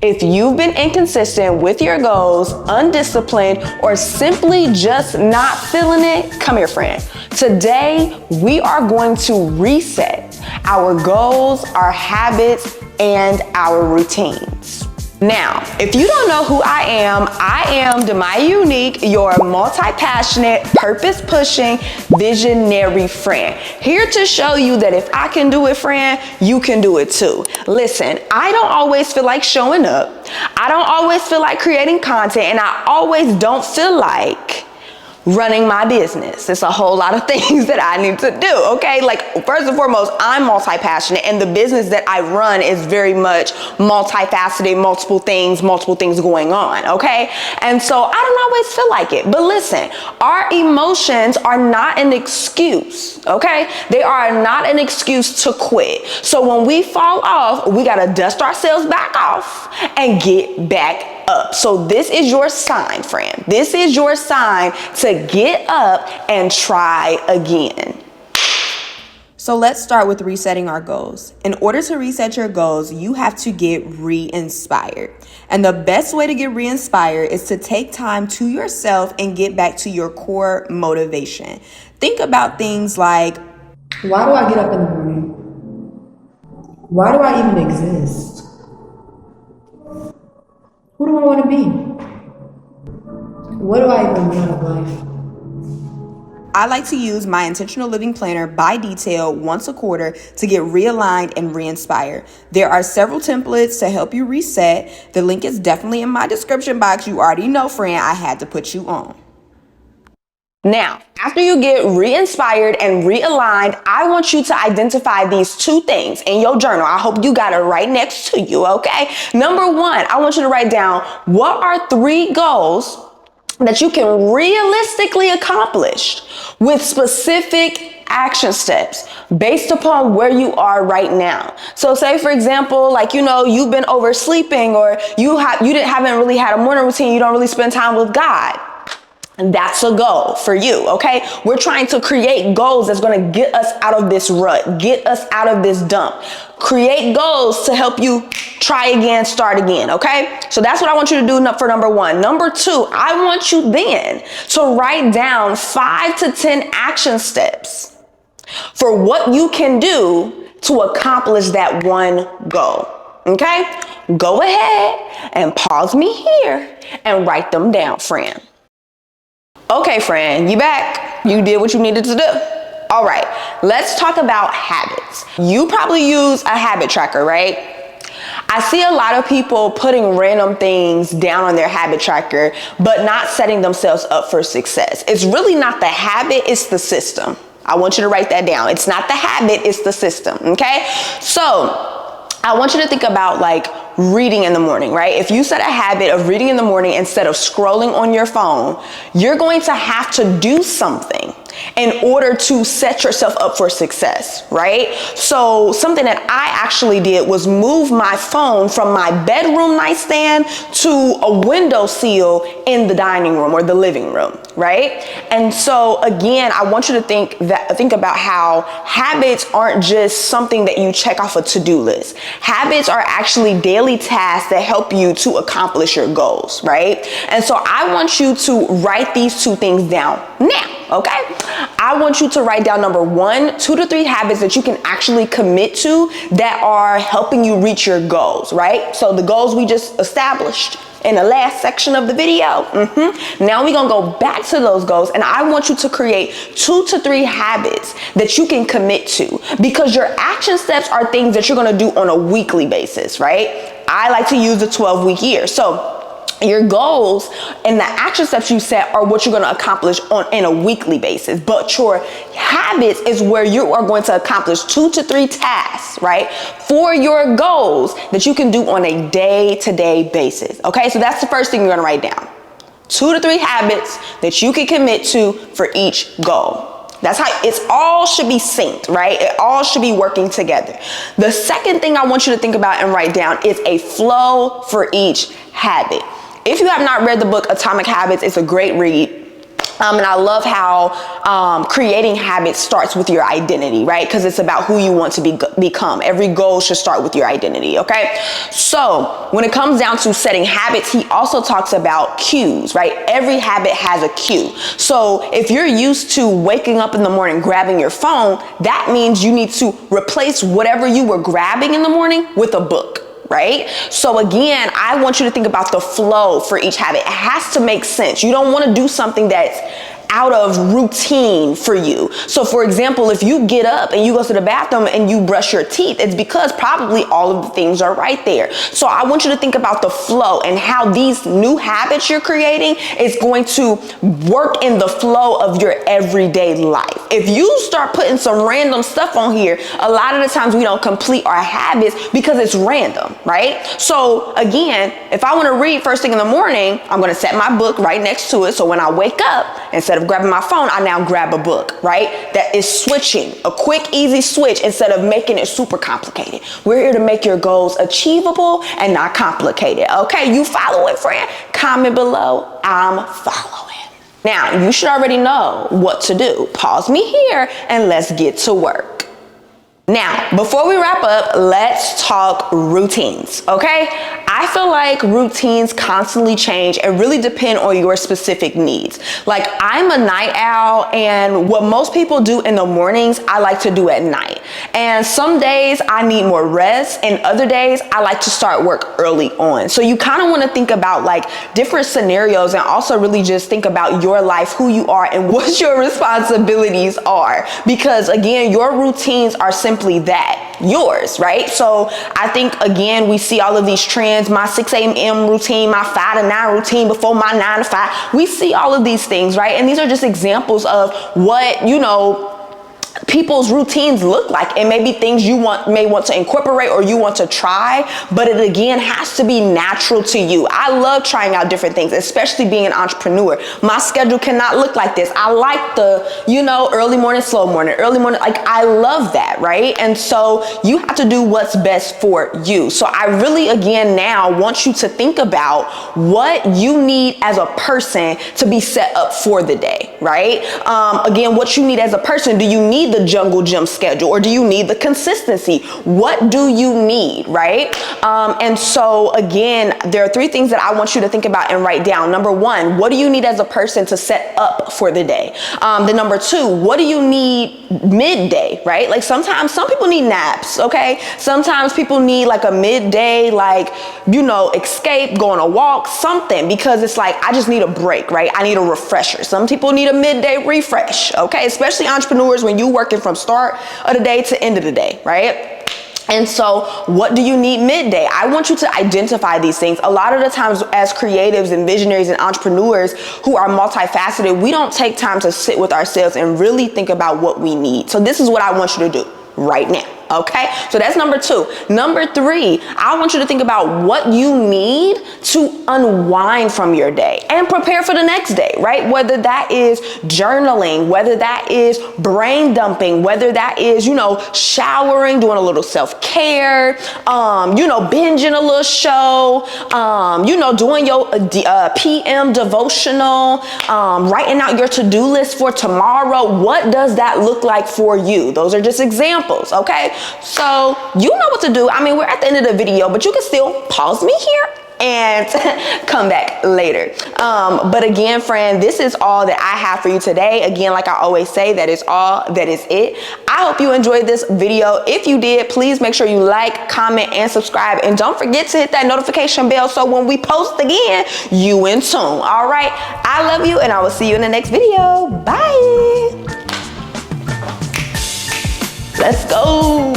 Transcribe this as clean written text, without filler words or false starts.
If you've been inconsistent with your goals, undisciplined, or simply just not feeling it, come here, friend. Today, we are going to reset our goals, our habits, and our routines. Now, if you don't know who I am Myah Unique, your multi-passionate, purpose-pushing, visionary friend. Here to show you that if I can do it, friend, you can do it too. Listen, I don't always feel like showing up. I don't always feel like creating content, and I always don't feel like running my business. It's a whole lot of things that I need to do, okay? Like, first and foremost, I'm multi-passionate, and the business that I run is very much multifaceted, multiple things going on, okay? And so I don't always feel like it. But listen, our emotions are not an excuse, okay? They are not an excuse to quit. So when we fall off, we gotta dust ourselves back off and get back up. So this is your sign, friend. This is your sign to get up and try again. So let's start with resetting our goals. In order to reset your goals, you have to get re-inspired. And the best way to get re-inspired is to take time to yourself and get back to your core motivation. Think about things like, why do I get up in the morning? Why do I even exist? Who do I want to be? What do I even want of life? I like to use my intentional living planner by detail once a quarter to get realigned and re-inspired. There are several templates to help you reset. The link is definitely in my description box. You already know, friend, I had to put you on. Now, after you get re-inspired and realigned, I want you to identify these two things in your journal. I hope you got it right next to you, okay? Number one, I want you to write down what are 3 goals that you can realistically accomplish with specific action steps based upon where you are right now. So say, for example, like, you've been oversleeping, or haven't really had a morning routine. You don't really spend time with God. And that's a goal for you, okay? We're trying to create goals that's gonna get us out of this rut, get us out of this dump. Create goals to help you try again, start again, okay? So that's what I want you to do for number 1. Number 2, I want you then to write down 5 to 10 action steps for what you can do to accomplish that one goal, okay? Go ahead and pause me here and write them down, friend. Okay, friend, you back. You did what you needed to do. All right, let's talk about habits. You probably use a habit tracker, right? I see a lot of people putting random things down on their habit tracker, but not setting themselves up for success. It's really not the habit, it's the system. I want you to write that down. It's not the habit, it's the system, okay? So I want you to think about like reading in the morning, right? If you set a habit of reading in the morning instead of scrolling on your phone, you're going to have to do something in order to set yourself up for success, right? So something that I actually did was move my phone from my bedroom nightstand to a windowsill in the dining room or the living room, right? And so again, I want you to think about how habits aren't just something that you check off a to-do list. Habits are actually daily tasks that help you to accomplish your goals, right? And so I want you to write these 2 things down now, okay? I want you to write down number 1, 2 to 3 habits that you can actually commit to that are helping you reach your goals, right? So the goals we just established in the last section of the video. Now we're gonna go back to those goals, and I want you to create 2 to 3 habits that you can commit to, because your action steps are things that you're gonna do on a weekly basis, right? I like to use the 12-week year. So your goals and the action steps you set are what you're going to accomplish in a weekly basis. But your habits is where you are going to accomplish 2 to 3 tasks, right, for your goals that you can do on a day-to-day basis. Okay, so that's the first thing you're going to write down. 2 to 3 habits that you can commit to for each goal. That's how it's all should be synced, right? It all should be working together. The second thing I want you to think about and write down is a flow for each habit. If you have not read the book Atomic Habits, it's a great read. And I love how creating habits starts with your identity, right? Because it's about who you want to become. Every goal should start with your identity, okay? So when it comes down to setting habits, he also talks about cues, right? Every habit has a cue. So if you're used to waking up in the morning, grabbing your phone, that means you need to replace whatever you were grabbing in the morning with a book. Right? So again, I want you to think about the flow for each habit. It has to make sense. You don't want to do something that's out of routine for you. So for example, if you get up and you go to the bathroom and you brush your teeth, it's because probably all of the things are right there. So I want you to think about the flow and how these new habits you're creating is going to work in the flow of your everyday life. If you start putting some random stuff on here, a lot of the times we don't complete our habits because it's random, right? So again, if I want to read first thing in the morning, I'm going to set my book right next to it. So when I wake up, instead of grabbing my phone, I now grab a book, right? That is switching, a quick, easy switch instead of making it super complicated. We're here to make your goals achievable and not complicated, okay? You follow it, friend? Comment below, I'm following. Now, you should already know what to do. Pause me here and let's get to work. Now, before we wrap up, let's talk routines, okay? I feel like routines constantly change and really depend on your specific needs. Like, I'm a night owl, and what most people do in the mornings, I like to do at night. And some days I need more rest, and other days I like to start work early on. So you kind of want to think about like different scenarios and also really just think about your life, who you are, and what your responsibilities are. Because again, your routines are simply that, yours, right? So I think again, we see all of these trends, my 6 a.m. routine, my 5 to 9 routine before my 9 to 5. We see all of these things, right? And these are just examples of what, people's routines look like, and maybe things you may want to incorporate or you want to try, but it again has to be natural to you. I love trying out different things, especially being an entrepreneur. My schedule cannot look like this. I like the, early morning, slow morning, early morning. Like, I love that, right? And so you have to do what's best for you. So I really, again, now want you to think about what you need as a person to be set up for the day, right? Again, what you need as a person. Do you need the jungle gym schedule, or do you need the consistency? What do you need, right? And so again, there are 3 things that I want you to think about and write down. Number 1, what do you need as a person to set up for the day? Then number 2, what do you need midday, right? Like sometimes some people need naps, okay? Sometimes people need like a midday, like, escape, go on a walk, something, because it's like, I just need a break, right? I need a refresher. Some people need a midday refresh, okay? Especially entrepreneurs, when you're working from start of the day to end of the day, right? And so what do you need midday? I want you to identify these things. A lot of the times as creatives and visionaries and entrepreneurs who are multifaceted, we don't take time to sit with ourselves and really think about what we need. So this is what I want you to do right now. Okay, so that's number 2. Number 3, I want you to think about what you need to unwind from your day and prepare for the next day, right? Whether that is journaling, whether that is brain dumping, whether that is, showering, doing a little self-care, binging a little show, doing your PM devotional, writing out your to-do list for tomorrow. What does that look like for you? Those are just examples, okay? So you know what to do. I mean, we're at the end of the video, but you can still pause me here and come back later. But again, friend, this is all that I have for you today. Again, like I always say, that is all, that is it. I hope you enjoyed this video. If you did, please make sure you like, comment, and subscribe. And don't forget to hit that notification bell so when we post again, you in tune. All right. I love you, and I will see you in the next video. Bye. Let's go.